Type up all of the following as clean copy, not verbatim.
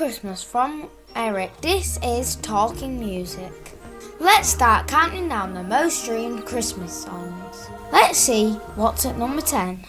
Christmas from Eric. This is Talking Music. Let's start counting down the most streamed Christmas songs. Let's see what's at number 10.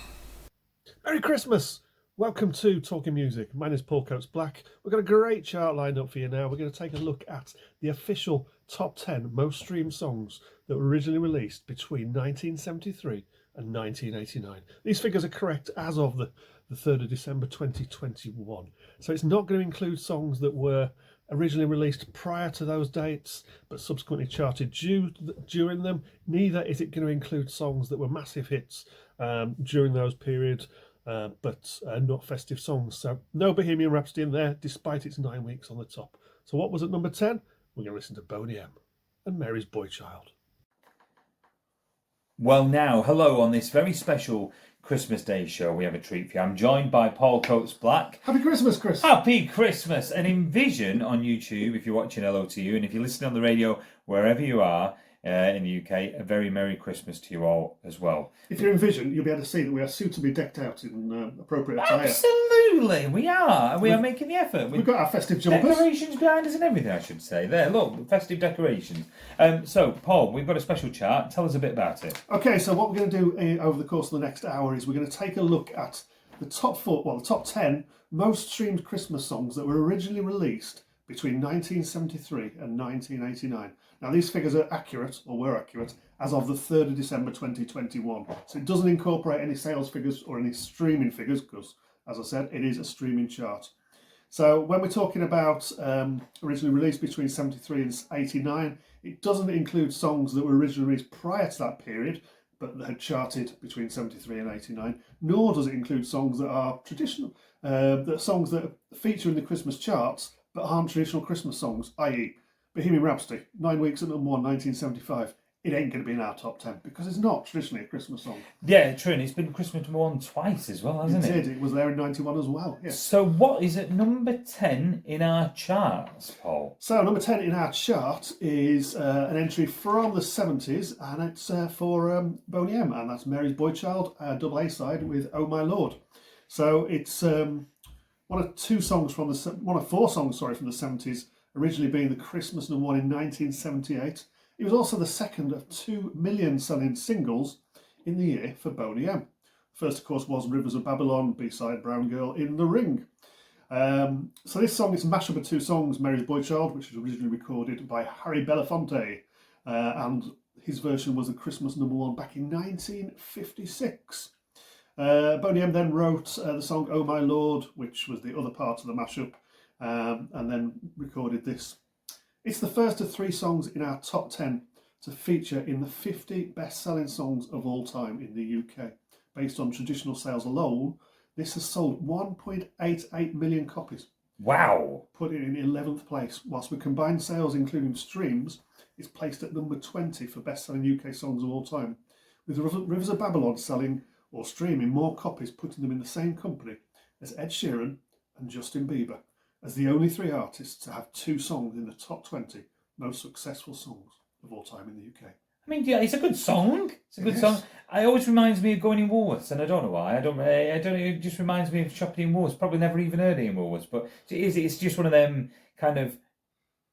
Merry Christmas! Welcome to Talking Music. My name is Paul Coates Black. We've got a great chart lined up for you now. We're going to take a look at the official top 10 most streamed songs that were originally released between 1973 and 1989. These figures are correct as of the 3rd of December 2021. So it's not going to include songs that were originally released prior to those dates but subsequently charted during them. Neither is it going to include songs that were massive hits during those periods, but not festive songs. So no Bohemian Rhapsody in there, despite its 9 weeks on the top. So what was at number 10? We're going to listen to Boney M and Mary's Boy Child. Well, now, hello on this very special Christmas Day show. We have a treat for you. I'm joined by Paul Coates Black. Happy Christmas, Chris. Happy Christmas. And in vision on YouTube, if you're watching, hello to you. And if you're listening on the radio, wherever you are in the UK, a very Merry Christmas to you all as well. If you're in vision, you'll be able to see that we are suitably decked out in appropriate attire. Absolutely, we are. We are making the effort. We've got our festive jumpers. Decorations behind us and everything, I should say. There, look, festive decorations. So, Paul, we've got a special chart. Tell us a bit about it. Okay, so what we're going to do over the course of the next hour is we're going to take a look at the top 10 most streamed Christmas songs that were originally released between 1973 and 1989. Now, these figures are accurate, or were accurate, as of the 3rd of December 2021. So it doesn't incorporate any sales figures or any streaming figures, because, as I said, it is a streaming chart. So when we're talking about originally released between 73 and 89, it doesn't include songs that were originally released prior to that period, but that had charted between 73 and 89, nor does it include songs that are traditional, songs that feature in the Christmas charts, but aren't traditional Christmas songs, i.e. Bohemian Rhapsody, 9 weeks at number 1, 1975. It ain't going to be in our top 10 because it's not traditionally a Christmas song. Yeah, true, and it's been Christmas number 1 twice as well, hasn't it? It was there in 91 as well, yes. So what is at number 10 in our charts, Paul? So number 10 in our chart is an entry from the 70s, and it's for Boney M, and that's Mary's Boy Child, double A side with Oh My Lord. So it's one of four songs from the 70s, originally being the Christmas number 1 in 1978. It was also the second of 2 million selling singles in the year for Boney M. First, of course, was Rivers of Babylon, B-side Brown Girl in the Ring. So this song is a mashup of 2 songs, Mary's Boy Child, which was originally recorded by Harry Belafonte, and his version was the Christmas number 1 back in 1956. Boney M then wrote the song Oh My Lord, which was the other part of the mashup, and then recorded this. It's the first of 3 songs in our top 10 to feature in the 50 best-selling songs of all time in the UK. Based on traditional sales alone, this has sold 1.88 million copies. Wow! Put it in 11th place. Whilst with combined sales including streams, it's placed at number 20 for best-selling UK songs of all time, with Rivers of Babylon selling or streaming more copies, putting them in the same company as Ed Sheeran and Justin Bieber, as the only 3 artists to have 2 songs in the top 20 most successful songs of all time in the UK. I mean, yeah, it's a good song. It's a good song. It always reminds me of going in Woolworths, and I don't know why. I don't. It just reminds me of shopping in Woolworths. Probably never even heard it in Woolworths, but it's just one of them kind of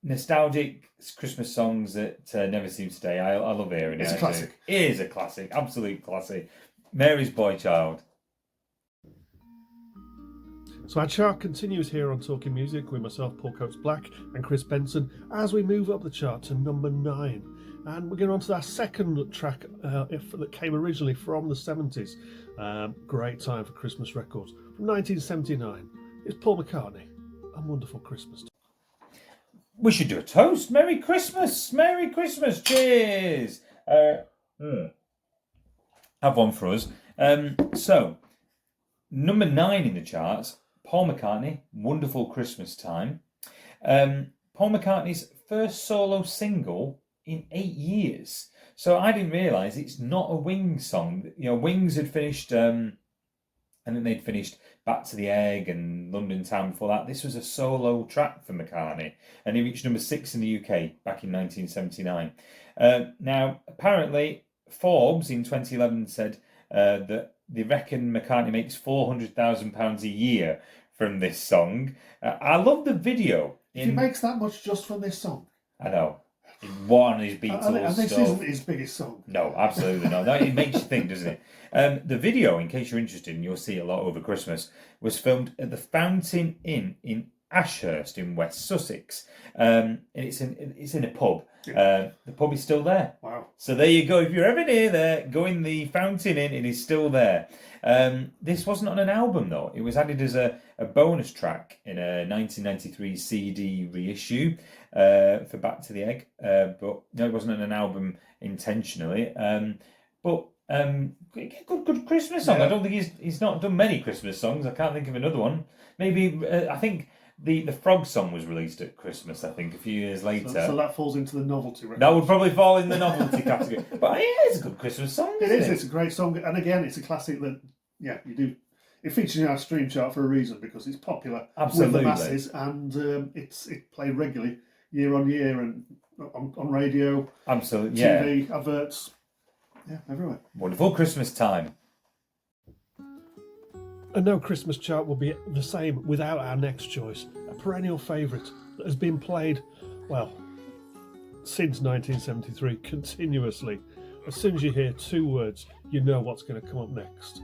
nostalgic Christmas songs that never seem to stay. I love hearing it. It's a classic. It is a classic, absolute classic. Mary's Boy Child. So our chart continues here on Talking Music with myself, Paul Coates Black, and Chris Benson, as we move up the chart to number 9. And we're going on to our second track that came originally from the 70s. Great time for Christmas records. From 1979, it's Paul McCartney and Wonderful Christmas. We should do a toast. Merry Christmas. Merry Christmas. Cheers. Have one for us. So, number 9 in the charts, Paul McCartney, Wonderful Christmas Time. Paul McCartney's first solo single in 8 years. So I didn't realise it's not a Wings song. You know, Wings had finished, and then they'd finished Back to the Egg and London Town before that. This was a solo track for McCartney, and he reached number 6 in the UK back in 1979. Now, apparently, Forbes in 2011 said that they reckon McCartney makes £400,000 a year from this song. I love the video. He makes that much just from this song. I know. One of his Beatles and this stuff. isn't his biggest song. No, absolutely not. No, it makes you think, doesn't it? The video, in case you're interested, and you'll see it a lot over Christmas, was filmed at the Fountain Inn in Ashurst in West Sussex. And it's in a pub. The pub is still there. Wow. So there you go. If you're ever near there, go in the Fountain Inn. It is still there. This wasn't on an album, though. It was added as a bonus track in a 1993 CD reissue for Back to the Egg. But no, it wasn't on an album intentionally. But good Christmas song. Yeah. I don't think he's not done many Christmas songs. I can't think of another one. Maybe, I think... The Frog song was released at Christmas, I think, a few years later. So that falls into the novelty record. That would probably fall in the novelty category. But yeah, it's a good Christmas song, isn't it? It's a great song. And again, it's a classic that, you do. It features in our stream chart for a reason, because it's popular with the masses, and it's played regularly year on year and on radio, absolutely, TV, adverts, everywhere. Wonderful Christmas time. And no Christmas chart will be the same without our next choice, a perennial favourite that has been played, well, since 1973, continuously. As soon as you hear two words, you know what's going to come up next.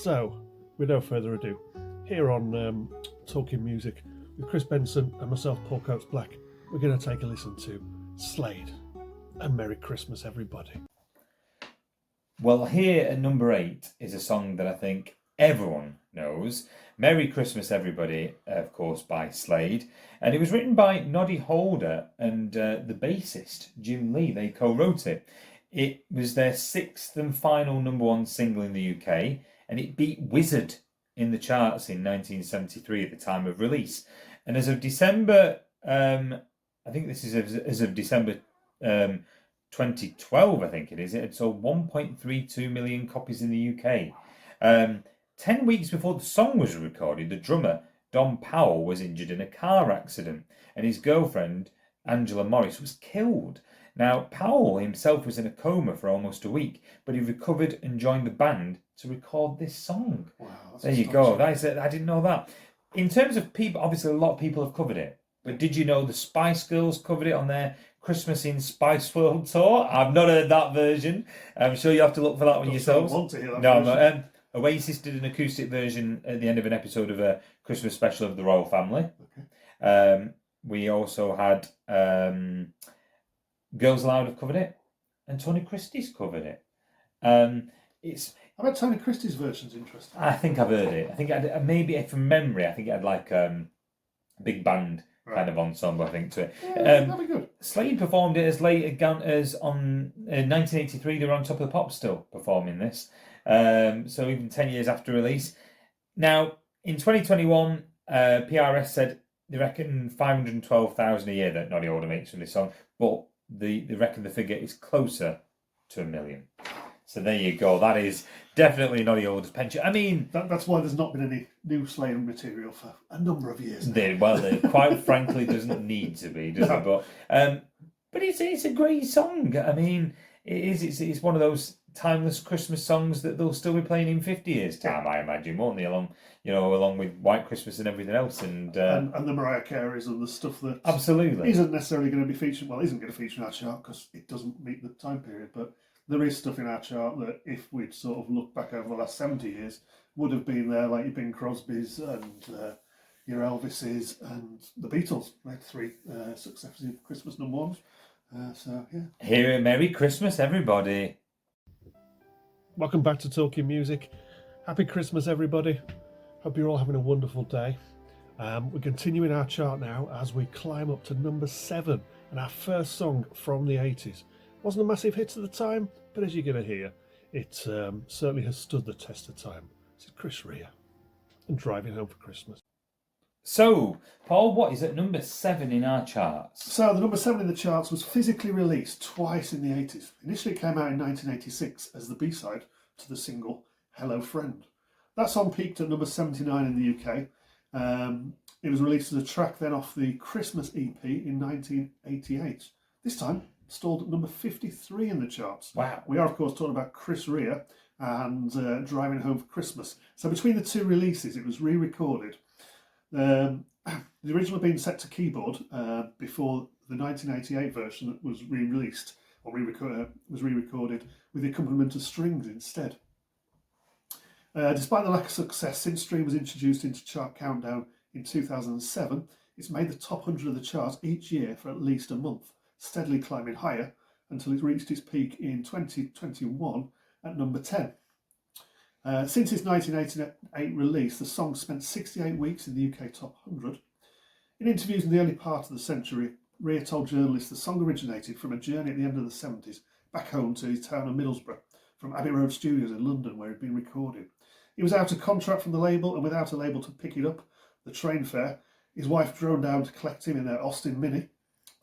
So, with no further ado, here on Talking Music with Chris Benson and myself, Paul Coates-Black, we're going to take a listen to Slade. And Merry Christmas, everybody. Well, here at number 8 is a song that I think everyone knows. Merry Christmas, Everybody, of course, by Slade. And it was written by Noddy Holder and the bassist, Jim Lee. They co-wrote it. It was their 6th and final number 1 single in the UK, and it beat Wizard in the charts in 1973 at the time of release. And as of December, I think this is as of December 2012, I think it had sold 1.32 million copies in the UK. 10 weeks before the song was recorded, the drummer, Don Powell, was injured in a car accident, and his girlfriend, Angela Morris, was killed. Now, Powell himself was in a coma for almost a week, but he recovered and joined the band to record this song. Wow, there you go. That is it. I didn't know that. In terms of people, obviously a lot of people have covered it, but did you know the Spice Girls covered it on their Christmas in Spice World tour? I've not heard that version. I'm sure you have to look for that one yourselves. I want to hear that No, version. Oasis did an acoustic version at the end of an episode of a Christmas special of the Royal Family. Okay. We also had Girls Aloud have covered it, and Tony Christie's covered it. I bet Tony Christie's version's interesting. I think I've heard it. I think maybe from memory, I think it had like big band kind of ensemble, I think, to it. Yeah, that'd be good. Slade performed it as late as on 1983. They were on Top of the Pops still performing this. So even 10 years after release. Now, in 2021, PRS said they reckon 512,000 a year that Noddy Holder makes from this song, but they reckon the figure is closer to 1 million. So there you go. That is definitely Noddy Holder's pension. I mean, that's why there's not been any new Slade material for a number of years. There quite frankly doesn't need to be, does it? But it's a great song. I mean, it's one of those timeless Christmas songs that they'll still be playing in 50 years' time, I imagine, won't they? Along with White Christmas and everything else, and the Mariah Careys and the stuff that absolutely isn't necessarily going to be featured. Well, isn't going to feature in our chart because it doesn't meet the time period. But there is stuff in our chart that, if we'd sort of looked back over the last 70 years, would have been there, like your Bing Crosby's and your Elvis's and the Beatles. They had 3 successive Christmas number 1s. So yeah. Here, Merry Christmas, everybody. Welcome back to Talking Music. Happy Christmas, everybody. Hope you're all having a wonderful day. We're continuing our chart now as we climb up to number 7 and our first song from the 80s. Wasn't a massive hit at the time, but as you're going to hear, it certainly has stood the test of time. This is Chris Rea and Driving Home for Christmas. So, Paul, what is at number 7 in our charts? So the number 7 in the charts was physically released twice in the 80s. Initially it came out in 1986 as the B-side to the single Hello Friend. That song peaked at number 79 in the UK. It was released as a track then off the Christmas EP in 1988. This time stalled at number 53 in the charts. Wow. We are, of course, talking about Chris Rea and Driving Home for Christmas. So between the two releases, it was re-recorded. The original had been set to keyboard before the 1988 version that was re-released or was re-recorded with the accompaniment of strings instead. Despite the lack of success, since Stream was introduced into Chart Countdown in 2007, it's made the top 100 of the charts each year for at least a month, steadily climbing higher until it reached its peak in 2021 at number 10. Since its 1988 release, the song spent 68 weeks in the UK Top 100. In interviews in the early part of the century, Rea told journalists the song originated from a journey at the end of the 70s back home to his town of Middlesbrough from Abbey Road Studios in London, where he'd been recording. He was out of contract from the label, and without a label to pick it up, the train fare, his wife drove down to collect him in their Austin Mini.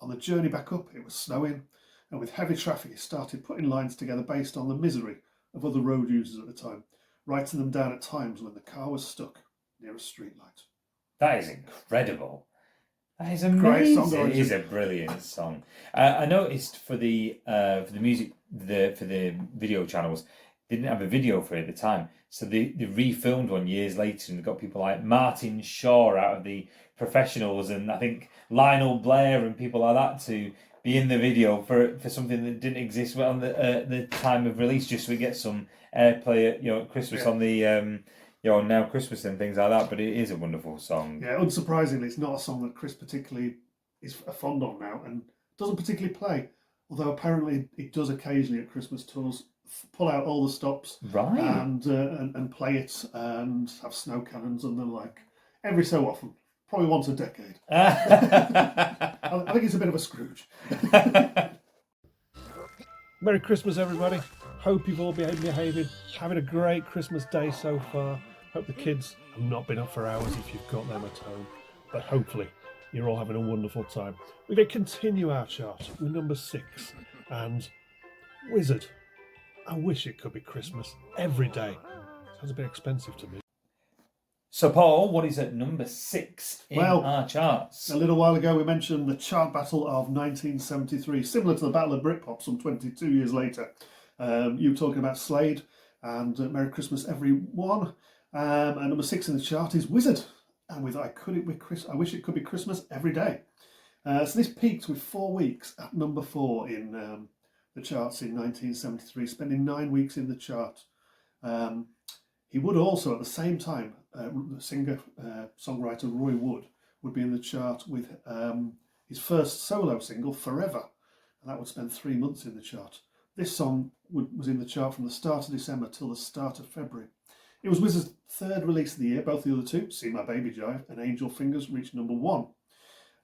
On the journey back up, it was snowing, and with heavy traffic, he started putting lines together based on the misery of other road users at the time, writing them down at times when the car was stuck near a street light. That is incredible. That is amazing. Song, it is a brilliant song. I noticed for the music, for the video channels, they didn't have a video for it at the time, so they refilmed one years later, and they got people like Martin Shaw out of the Professionals, and I think Lionel Blair and people like that to be in the video for something that didn't exist on the time of release, just so we get some airplay at Christmas on the Now Christmas and things like that. But it is a wonderful song. Yeah, unsurprisingly, it's not a song that Chris particularly is fond of now and doesn't particularly play. Although apparently it does occasionally at Christmas tours pull out all the stops, right, and play it and have snow cannons and the like every so often. Probably once a decade. I think it's a bit of a Scrooge. Merry Christmas, everybody. Hope you've all been behaving, having a great Christmas day so far. Hope the kids have not been up for hours if you've got them at home. But hopefully you're all having a wonderful time. We're going to continue our chart with number 6. And Wizard. I wish it could be Christmas every day. Sounds a bit expensive to me. So, Paul, what is at number 6 in our charts? A little while ago we mentioned the chart battle of 1973, similar to the Battle of Britpop some 22 years later. You were talking about Slade and Merry Christmas Everyone. And number 6 in the chart is Wizard. And with I Wish It Could Be Christmas Every Day. So this peaked with 4 weeks at number 4 in the charts in 1973, spending 9 weeks in the chart. He would also, at the same time, the singer-songwriter Roy Wood would be in the chart with his first solo single, Forever, and that would spend 3 months in the chart. This song was in the chart from the start of December till the start of February. It was Wizard's third release of the year. Both the other two, See My Baby Jive and Angel Fingers, reached number 1.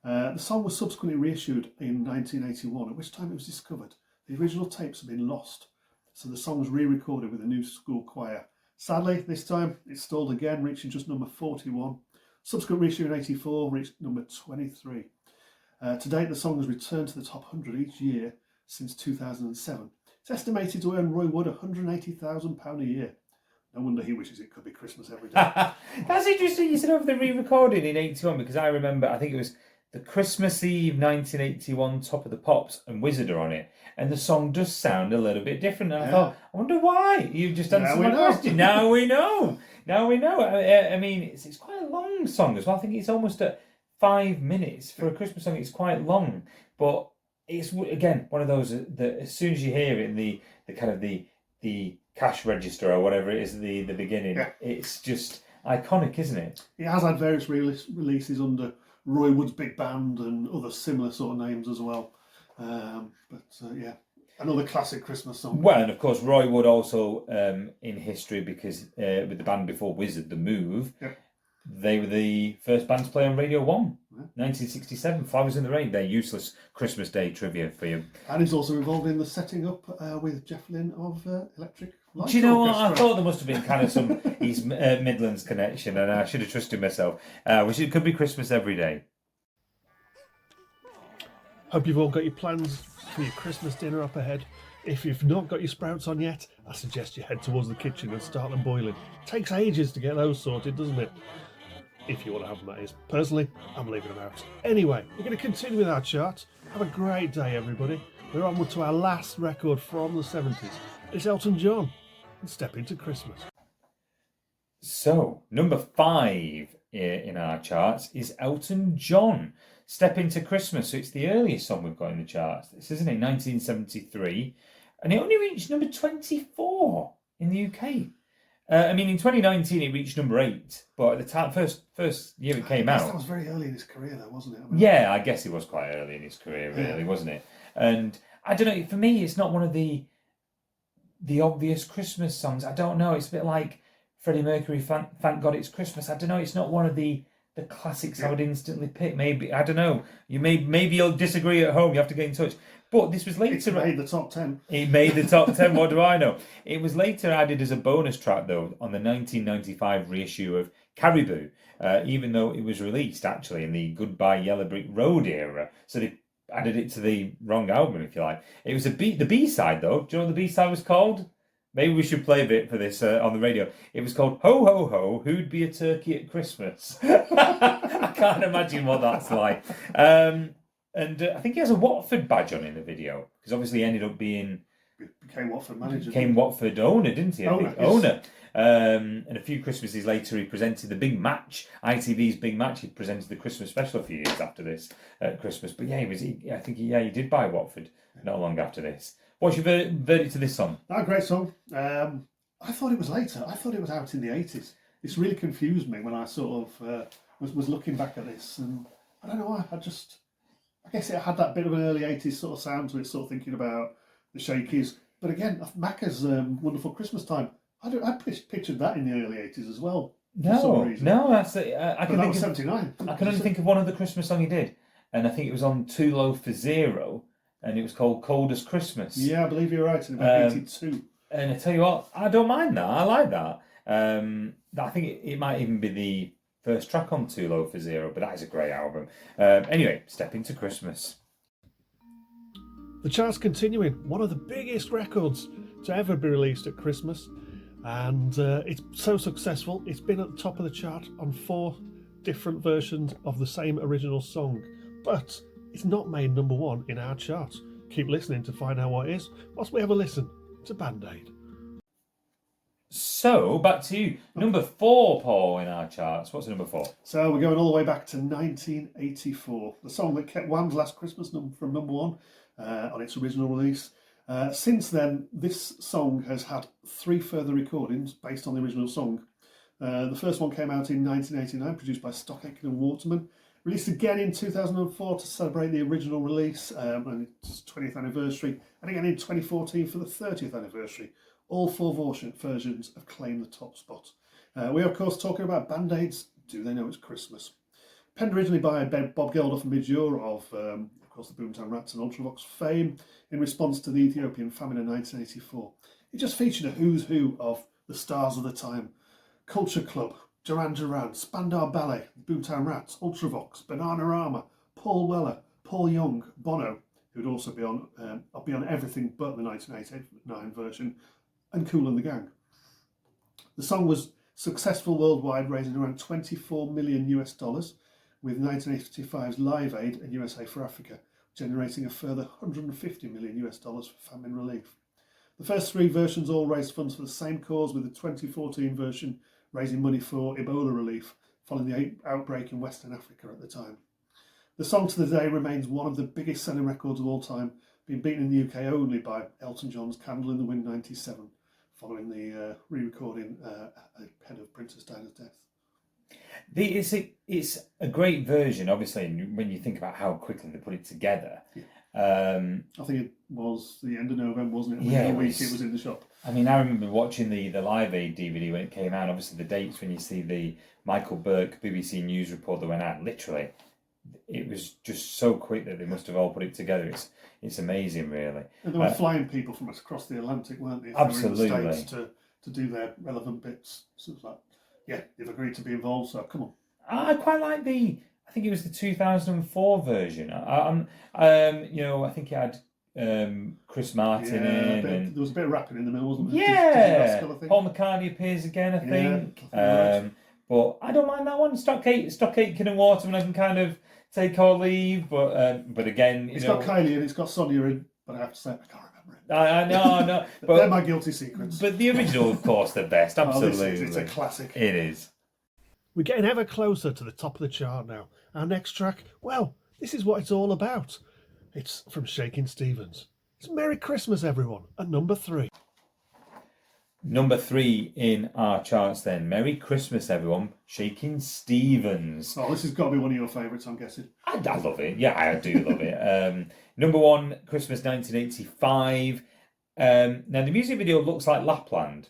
The song was subsequently reissued in 1981, at which time it was discovered the original tapes had been lost, so the song was re-recorded with a new school choir. Sadly, this time it stalled again, reaching just number 41. Subsequent reissue in 84 reached number 23. To date, the song has returned to the top 100 each year since 2007. It's estimated to earn Roy Wood £180,000 a year. No wonder he wishes it could be Christmas every day. That's interesting you said over the re-recording in 81, because I remember, I think it was the Christmas Eve 1981 Top of the Pops and Wizard are on it, and the song does sound a little bit different. And I thought, I wonder why. You just answered my question. Now we know. Now we know. I mean, it's quite a long song as well. I think it's almost at 5 minutes for a Christmas song. It's quite long, but it's again one of those that as soon as you hear it in the kind of the cash register or whatever it is at the beginning, it's just iconic, isn't it? It has had various releases under Roy Wood's big band and other similar sort of names as well. Yeah, another classic Christmas song. Well, and of course Roy Wood also in history, because with the band before Wizard, The Move, they were the first band to play on Radio 1, 1967, Flowers in the Rain. They're useless Christmas Day trivia for you. And he's also involved in the setting up with Jeff Lynne of Electric Light. Do you know what? I thought there must have been kind of some East Midlands connection, and I should have trusted myself. Wish it could be Christmas every day. Hope you've all got your plans for your Christmas dinner up ahead. If you've not got your sprouts on yet, I suggest you head towards the kitchen and start them boiling. It takes ages to get those sorted, doesn't it? If you want to have them, that is. Personally, I'm leaving them out. Anyway, we're going to continue with our chart. Have a great day, everybody. We're onward to our last record from the 70s. It's Elton John and Step Into Christmas. So, number 5 in our charts is Elton John, Step Into Christmas. So it's the earliest song we've got in the charts. This isn't it, 1973. And it only reached number 24 in the UK. I mean, in 2019 it reached number 8, but at the time, first year it came out. That was very early in his career, though, wasn't it? I mean, yeah, I guess it was quite early in his career, really, wasn't it? And I don't know. For me, it's not one of the obvious Christmas songs. I don't know. It's a bit like Freddie Mercury, Thank God It's Christmas. I don't know. It's not one of the classics I would instantly pick. Maybe, I don't know. Maybe you'll disagree at home. You have to get in touch. But this was later. It made the top 10. It made the top 10. What do I know? It was later added as a bonus track, though, on the 1995 reissue of Caribou, even though it was released actually in the Goodbye Yellow Brick Road era. So they added it to the wrong album, if you like. It was the B-side, though. Do you know what the B-side was called? Maybe we should play a bit for this on the radio. It was called Ho Ho Ho, Who'd Be a Turkey at Christmas? I can't imagine what that's like. And I think he has a Watford badge on in the video, because obviously he ended up became Watford manager. Became Watford owner, didn't he? Owner. And a few Christmases later, he presented the Big Match, ITV's Big Match. He presented the Christmas special a few years after this Christmas. But yeah, he did buy Watford not long after this. What's your verdict to this song? A great song. I thought it was later. I thought it was out in the 80s. This really confused me when I sort of was looking back at this, and I don't know why. I guess it had that bit of an early 80s sort of sound to it, sort of thinking about the Shakey's. But again, Macca's Wonderful Christmas Time, I pictured that in the early 80s as well. No, that's it. I can think of 79. I can only think of one other Christmas song he did, and I think it was on Too Low for Zero, and it was called Cold as Christmas. Yeah, I believe you're right, in about 82. And I tell you what, I don't mind that. I like that. I think it might even be the first track on Too Low for Zero, but that is a great album. Anyway, Step Into Christmas. The chart's continuing. One of the biggest records to ever be released at Christmas. And it's so successful, it's been at the top of the chart on 4 different versions of the same original song. But it's not made number 1 in our chart. Keep listening to find out what it is whilst we have a listen to Band-Aid. So, back to you. Number 4, Paul, in our charts. What's number 4? So we're going all the way back to 1984. The song that kept Wham's Last Christmas from number 1 on its original release. Since then, this song has had 3 further recordings based on the original song. The first one came out in 1989, produced by Stock Aitken and Waterman. Released again in 2004 to celebrate the original release and its 20th anniversary. And again in 2014 for the 30th anniversary. All 4 versions have claimed the top spot. We are, of course, talking about Band-Aid's Do They Know It's Christmas? Penned originally by Bob Geldof and Midge Ure of course, the Boomtown Rats and Ultravox fame in response to the Ethiopian famine in 1984. It just featured a who's who of the stars of the time. Culture Club, Duran Duran, Spandau Ballet, Boomtown Rats, Ultravox, Bananarama, Paul Weller, Paul Young, Bono, who'd also be on everything but the 1989 version, and Kool and the Gang. The song was successful worldwide, raising around $24 million US, with 1985's Live Aid and USA for Africa generating a further $150 million US for famine relief. The first 3 versions all raised funds for the same cause, with the 2014 version raising money for Ebola relief following the outbreak in Western Africa at the time. The song to the day remains one of the biggest selling records of all time, being beaten in the UK only by Elton John's Candle in the Wind 97, following the re-recording ahead of Princess Diana's death. It's a great version, obviously, when you think about how quickly they put it together. Yeah. I think it was the end of November, wasn't it? Yeah, it was in the shop. I mean, I remember watching the Live Aid DVD when it came out. Obviously, the dates when you see the Michael Burke BBC News report that went out, literally, it was just so quick that they must have all put it together. It's amazing, really. And they were flying people from across the Atlantic, weren't they? Absolutely. They were in the States to do their relevant bits. So it's like, yeah, they've agreed to be involved, so come on. I quite like I think it was the 2004 version. I think it had Chris Martin in. And there was a bit of rapping in the middle, wasn't there? Yeah. Paul McCartney appears again, I think. Right. But I don't mind that one. Stock Aitken and Waterman, I can kind of take or leave. But again, it's got Kylie and it's got Sonia in, but I have to say, I can't remember it. I know. But they're my guilty secrets. But the original, of course, the best. Absolutely. It's a classic. It is. We're getting ever closer to the top of the chart now. Our next track, well, this is what it's all about. It's from Shakin' Stevens. It's Merry Christmas, everyone, at number 3. Number 3 in our charts then. Merry Christmas, everyone. Shakin' Stevens. Oh, this has got to be one of your favourites, I'm guessing. I love it. Yeah, I do love it. Number 1, Christmas 1985. Now, the music video looks like Lapland,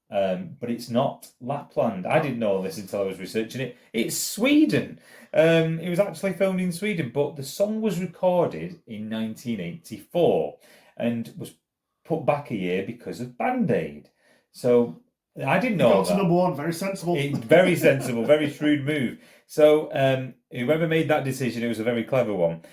but it's not Lapland. I didn't know this until I was researching it. It's Sweden. It was actually filmed in Sweden, but the song was recorded in 1984 and was put back a year because of Band-Aid. So I didn't know Got to that. number 1, very sensible. Very sensible, very shrewd move. So whoever made that decision, it was a very clever one.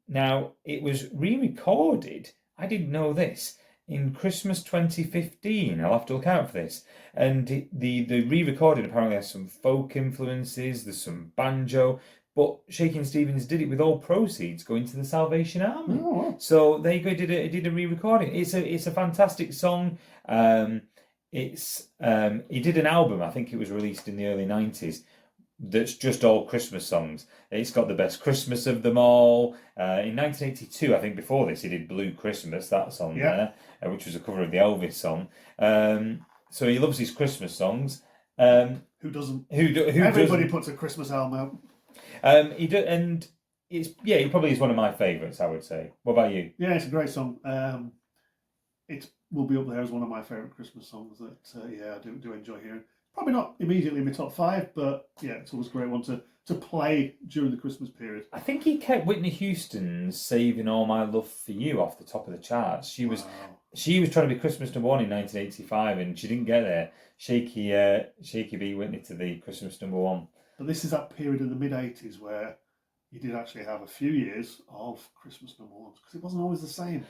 Now, it was re-recorded, I didn't know this, in Christmas 2015. I'll have to look out for this. And the re-recording apparently has some folk influences, there's some banjo, but Shakin' Stevens did it with all proceeds going to the Salvation Army. Oh, wow. So they did a re-recording. It's a fantastic song. He did an album, I think it was released in the early 90s, that's just all Christmas songs. It's got the best Christmas of them all. In 1982, I think before this, he did Blue Christmas, that song there, which was a cover of the Elvis song. So he loves his Christmas songs. Who doesn't? Everybody doesn't? puts a Christmas album out. And he probably is one of my favourites, I would say. What about you? Yeah, it's a great song. It will be up there as one of my favourite Christmas songs that, I do enjoy hearing. Probably not immediately in my top 5, but yeah, it's always a great one to play during the Christmas period. I think he kept Whitney Houston's "Saving All My Love for You" off the top of the charts. She was trying to be Christmas number 1 in 1985, and she didn't get there. Shaky beat Whitney to the Christmas number 1. But this is that period in the mid-80s where you did actually have a few years of Christmas number 1s, because it wasn't always the same.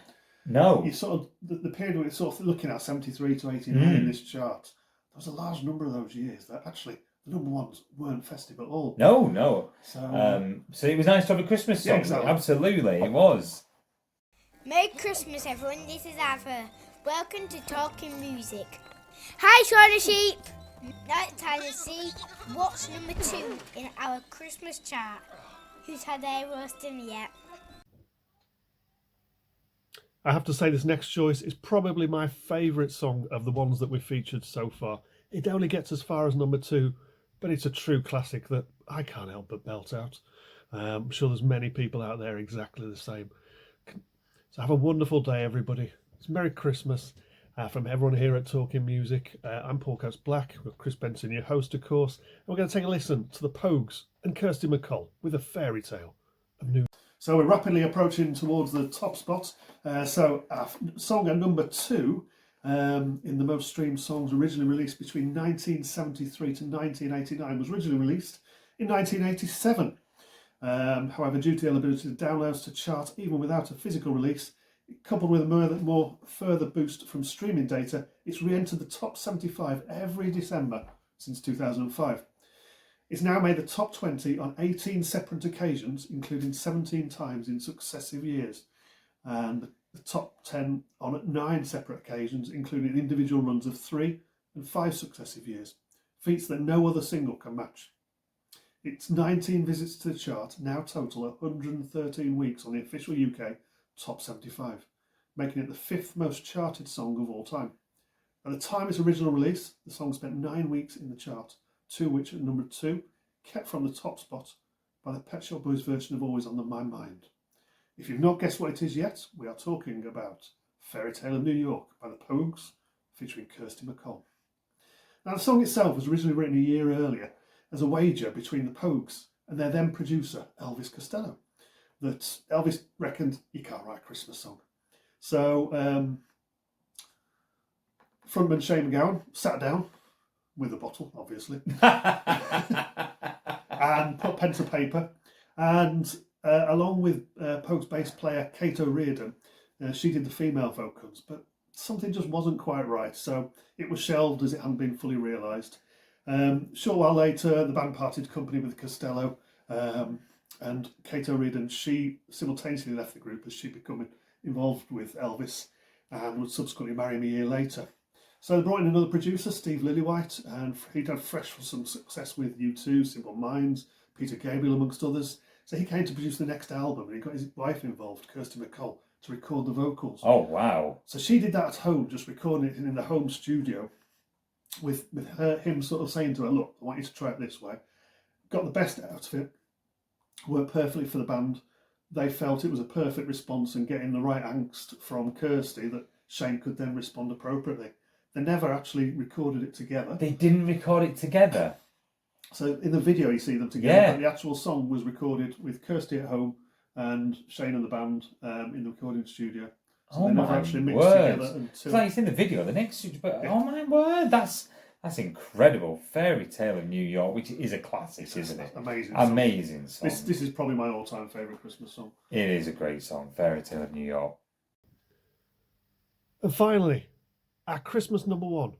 No. You sort of the period where you're sort of looking at 73 to 89 in this chart, there was a large number of those years that actually the number 1s weren't festive at all. No. So it was nice to have a Christmas song. Yeah, exactly. Absolutely, it was. Merry Christmas, everyone. This is Ava. Welcome to Talking Music. Hi, Shauna Sheep. Now it's time to see what's number 2 in our Christmas chart. Who's had their roast dinner yet? I have to say this next choice is probably my favourite song of the ones that we've featured so far. It only gets as far as number 2, but it's a true classic that I can't help but belt out. I'm sure there's many people out there exactly the same. So have a wonderful day, everybody. It's Merry Christmas from everyone here at Talking Music. I'm Paul Coates Black, with Chris Benson, your host, of course. And we're going to take a listen to the Pogues and Kirsty MacColl with a fairy tale of New. So we're rapidly approaching towards the top spot. So our song at number 2 in the most streamed songs originally released between 1973 to 1989 was originally released in 1987. However, due to the ability of downloads to chart even without a physical release, coupled with a more further boost from streaming data, it's re-entered the top 75 every December since 2005. It's now made the top 20 on 18 separate occasions, including 17 times in successive years, and the top 10 on 9 separate occasions, including individual runs of 3 and 5 successive years, feats that no other single can match. Its 19 visits to the chart now total 113 weeks on the official UK top 75, making it the 5th most charted song of all time. At the time of its original release, the song spent 9 weeks in the chart, 2 which at number 2, kept from the top spot by the Pet Shop Boys version of Always on My Mind. If you've not guessed what it is yet, we are talking about Fairy Tale of New York by the Pogues, featuring Kirsty MacColl. Now, the song itself was originally written a year earlier as a wager between the Pogues and their then producer, Elvis Costello, that Elvis reckoned he can't write a Christmas song. So, frontman Shane MacGowan sat down with a bottle, obviously, and put pen to paper, and along with Pogues bass player Kate O'Riordan, she did the female vocals, but something just wasn't quite right, so it was shelved as it hadn't been fully realised. Short while later, the band parted company with Costello, and Kate O'Riordan, she simultaneously left the group as she became involved with Elvis and would subsequently marry him a year later. So they brought in another producer, Steve Lillywhite, and he'd had fresh for some success with U2, Simple Minds, Peter Gabriel, amongst others. So he came to produce the next album, and he got his wife involved, Kirsty MacColl, to record the vocals. Oh, wow. So she did that at home, just recording it in the home studio, with him sort of saying to her, look, I want you to try it this way. Got the best out of it, worked perfectly for the band. They felt it was a perfect response and getting the right angst from Kirsty that Shane could then respond appropriately. They never actually recorded it together. They didn't record it together. So in the video you see them together, Yeah. but the actual song was recorded with Kirsty at home and Shane and the band in the recording studio. So they never actually mixed together until... It's like it's in the video, the next... But, oh my word, that's incredible. Fairy Tale of New York, which is a classic, isn't it? Amazing. Amazing song. This is probably my all-time favourite Christmas song. It is a great song, Fairy Tale of New York. And finally, our Christmas number one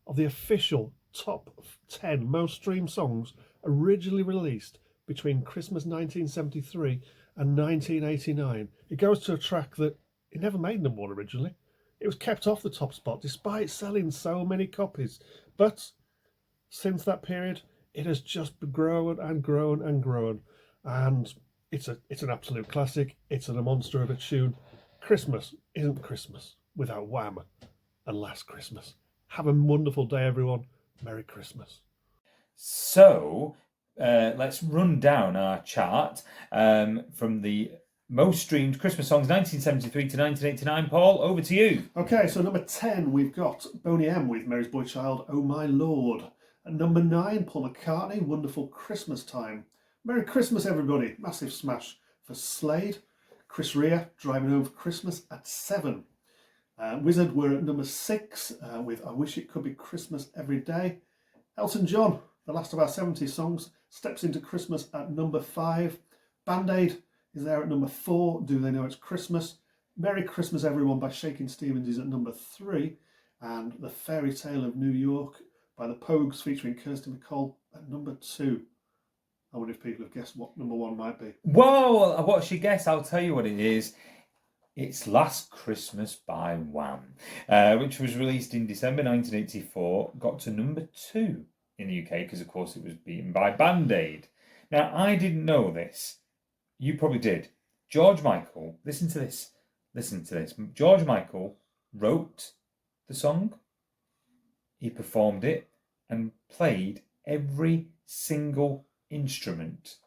of the official top 10 most streamed songs originally released between Christmas 1973 and 1989. It goes to a track that it never made number one originally. It was kept off the top spot despite selling so many copies. But since that period, it has just grown and grown and grown. And it's an absolute classic. It's a monster of a tune. Christmas isn't Christmas without Wham! And Last Christmas. Have a wonderful day, everyone. Merry Christmas. So, let's run down our chart from the most streamed Christmas songs 1973 to 1989. Paul, over to you. Okay, so number 10, we've got Boney M with Mary's Boy Child, Oh My Lord. At number 9, Paul McCartney, Wonderful Christmas Time. Merry Christmas, everybody. Massive smash for Slade. Chris Rea, Driving Home for Christmas at 7. Wizard were at number 6 with I Wish It Could Be Christmas Every Day. Elton John, the last of our 70s songs, steps into Christmas at number 5. Band-Aid is there at number 4. Do They Know It's Christmas? Merry Christmas Everyone by Shakin' Stevens is at number 3. And The Fairy Tale of New York by the Pogues featuring Kirsty MacColl at number 2. I wonder if people have guessed what number 1 might be. Whoa, what she guessed? I'll tell you what it is. It's Last Christmas by Wham, which was released in December 1984, got to number 2 in the UK because, of course, it was beaten by Band-Aid. Now, I didn't know this. You probably did. George Michael, listen to this. George Michael wrote the song, he performed it, and played every single instrument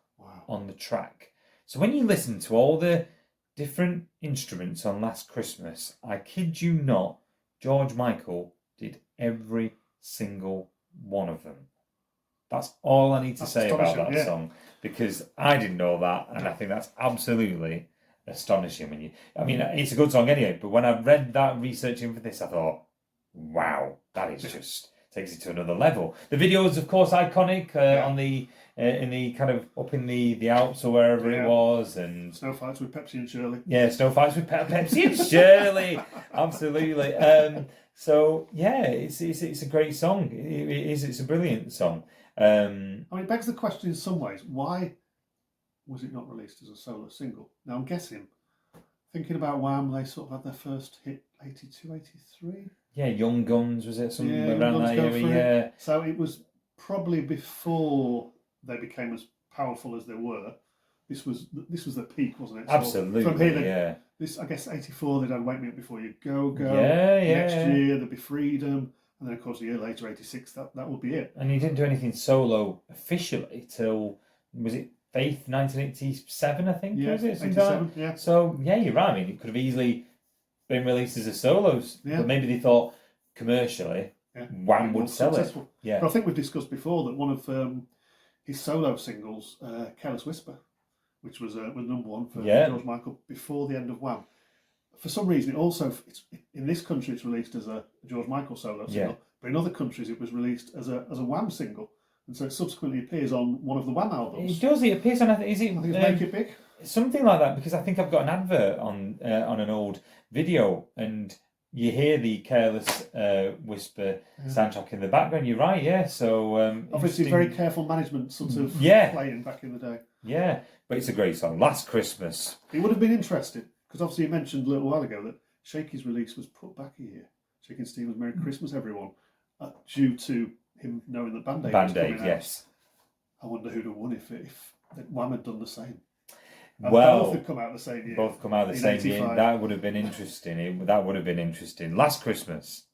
on the track. So when you listen to all the different instruments on Last Christmas, I kid you not, George Michael did every single one of them. That's all I need to say about that song, because I didn't know that, and I think that's absolutely astonishing. It's a good song anyway, but when I read that researching for this, I thought, wow, that is just takes it to another level. The video is, of course, iconic on the in the kind of up in the Alps or wherever it was, and snow fights with Pepsi and Shirley. Yeah, snow fights with Pepsi and Shirley. Absolutely. So yeah, it's a great song. It is. It's a brilliant song. It begs the question in some ways: why was it not released as a solo single? Now I'm guessing, thinking about Wham, they sort of had their first hit 82, 83. Yeah, Young Guns, was it something around that area? Yeah. So it was probably before they became as powerful as they were. This was the peak, wasn't it? So absolutely. From here, this, I guess, 84. They'd had Wake Me Up Before You Go. Yeah. Next year there'd be Freedom, and then of course a year later, 86. That would be it. And he didn't do anything solo officially till, was it Faith 1987? I think. Yeah, was it? 87. Yeah. So yeah, you're right. It could have easily been released as a solos, but maybe they thought commercially Wham would sell successful. It. Yeah. But I think we've discussed before that one of his solo singles, Careless Whisper, which was number 1 for George Michael before the end of Wham. For some reason, it's in this country it's released as a George Michael solo single, but in other countries it was released as a Wham single, and so it subsequently appears on one of the Wham albums. It does. It appears on. Is it? I think it's Make It Big. Something like that, because I think I've got an advert on an old video, and you hear the Careless Whisper soundtrack in the background. You're right, yeah. So obviously, very careful management, sort of playing back in the day. Yeah, but it's a great song. Last Christmas. It would have been interesting because obviously you mentioned a little while ago that Shaky's release was put back a year. Chicken Stevens, Merry Christmas, everyone, due to him knowing that Band Aid was Band-Aid, coming out. yes. I wonder who'd have won if Wham had done the same. And Well, both had come out the same year. both come out the in same year. 85. That would have been interesting. That would have been interesting. Last Christmas.